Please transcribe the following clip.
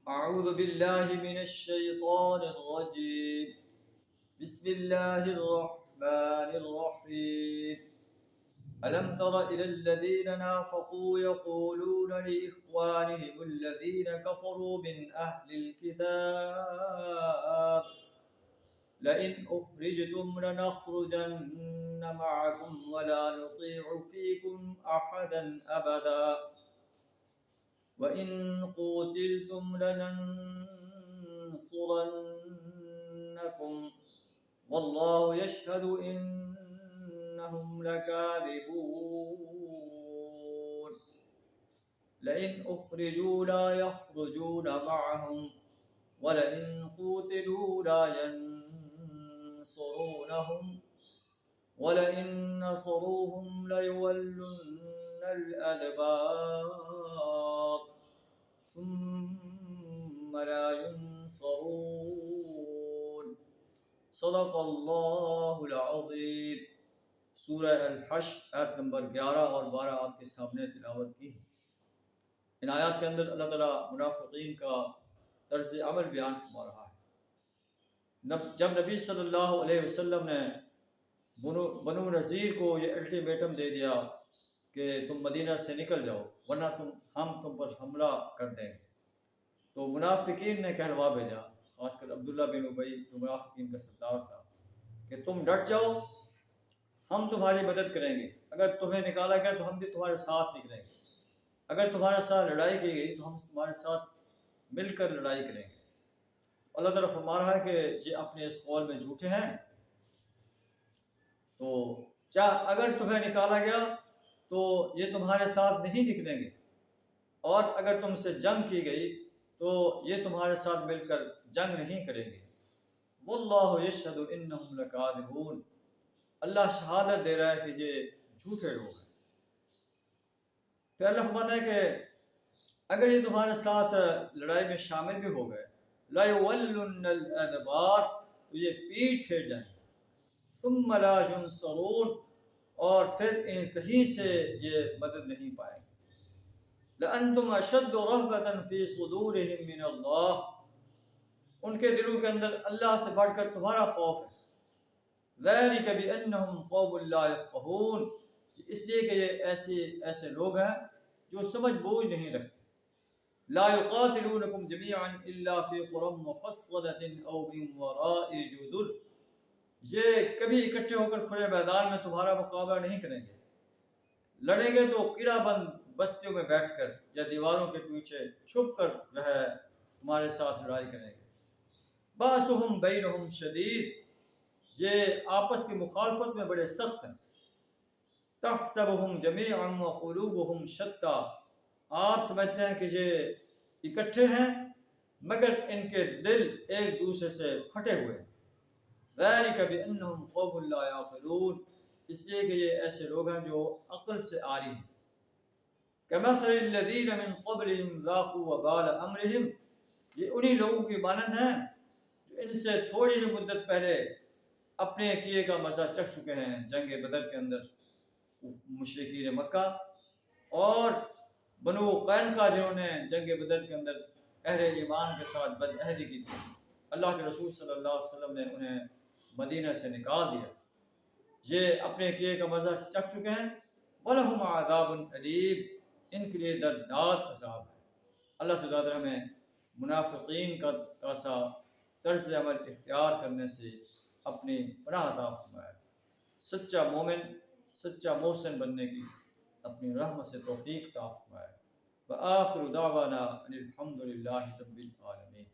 أعوذ بالله من الشيطان الرجيم. بسم الله الرحمن الرحيم. ألم تر إلى الذين نافقوا يقولون لإخوانهم الذين كفروا من أهل الكتاب لئن أخرجتم لنخرجن معكم ولا نطيع فيكم أحدا أبدا وإن قتلتم لننصرنكم والله يشهد إنهم لكاذبون لئن أخرجوا لا يخرجون معهم ولئن قتلوا لا ينصرونهم ولئن نصروهم ليولن الأدبار ثم لا ينصرون صدق اللہ العظیم. سورہ الحشر آیت نمبر 11 اور 12 آپ کے سامنے تلاوت کی ہے. ان آیات کے اندر اللہ تعالیٰ منافقین کا طرز عمل بیان فرما رہا ہے. جب نبی صلی اللہ علیہ وسلم نے بنو نذیر کو یہ الٹیمیٹم دے دیا کہ تم مدینہ سے نکل جاؤ ورنہ ہم تم پر حملہ کر دیں گے، تو منافقین نے کہلوا بھیجا، خاص کر عبداللہ بن ابی جو منافقین کا سردار تھا، کہ تم ڈٹ جاؤ، ہم تمہاری مدد کریں گے، اگر تمہیں نکالا گیا تو ہم بھی تمہارے ساتھ نکلیں گے، اگر تمہارے ساتھ لڑائی کی گئی تو ہم تمہارے ساتھ مل کر لڑائی کریں گے. اللہ تعالیٰ فرما رہا ہے کہ یہ اپنے اس قول میں جھوٹے ہیں، تو اگر تمہیں نکالا گیا تو یہ تمہارے ساتھ نہیں نکلیں گے، اور اگر تم سے جنگ کی گئی تو یہ تمہارے ساتھ مل کر جنگ نہیں کریں گے. واللہ یشہد انہم لکاذبون، اللہ شہادت دے رہا ہے کہ یہ جھوٹے لوگ ہیں. پھر اللہ فرماتا ہے کہ اگر یہ تمہارے ساتھ لڑائی میں شامل بھی ہو گئے، لا یولن الادبار، تو یہ پیٹ پھیر جائیں گے، ثم لا ینصرون، اور پھر ان کہیں سے یہ مدد نہیں پائیں گے. لأنتم اشد رہبۃ فی صدورہم من اللہ، ان کے دلوں کے اندر اللہ سے بڑھ کر تمہارا خوف ہے. ذلک بأنہم قوم لا یفقہون، اس لیے کہ یہ ایسے لوگ ہیں جو سمجھ بوجھ نہیں رکھتے. لا یقاتلونکم جمیعا الا فی قری محصنۃ او من وراء جدر، یہ کبھی اکٹھے ہو کر کھلے میدان میں تمہارا مقابلہ نہیں کریں گے، لڑیں گے تو قلعہ بند بستیوں میں بیٹھ کر یا دیواروں کے پیچھے چھپ کر جو ہے تمہارے ساتھ لڑائی کریں گے. باسہم بینہم شدید، یہ آپس کی مخالفت میں بڑے سخت ہیں. تحسبہم جمیعا وقلوبہم شتیٰ، آپ سمجھتے ہیں کہ یہ اکٹھے ہیں مگر ان کے دل ایک دوسرے سے پھٹے ہوئے ہیں. ذلک بأنہم قوم لا یعقلون، اس لیے کہ یہ ایسے لوگ ہیں جو عقل سے عاری ہیں. کمثل الذین من قبلہم ذاقوا وبال امرہم، یہ انہی لوگوں کی مانند ہیں جو ان سے تھوڑی ہی مدت پہلے اپنے کیے کا مزہ چکھ چکے ہیں جنگ بدر کے اندر مشرکین مکہ، اور بنو قینقاع جنہوں نے جنگ بدر کے اندر اہل ایمان کے ساتھ بد عہدی کی تھی. اللہ کے رسول صلی اللہ علیہ وسلم نے انہیں مدینہ سے نکال دیا، یہ اپنے کیے کا مزہ چکھ چکے ہیں. وَلَهُمْ عَذَابٌ أَلِيمٌ، ان کے لیے دردناک عذاب ہے. اللہ سے زیادہ ہمیں منافقین کا سا طرز عمل اختیار کرنے سے اپنی پناہ عطا فرمائے. سچا مومن، سچا محسن بننے کی اپنی رحمت سے توفیق عطا فرمائے. وآخر دعوانا ان الحمد للہ رب العالمین.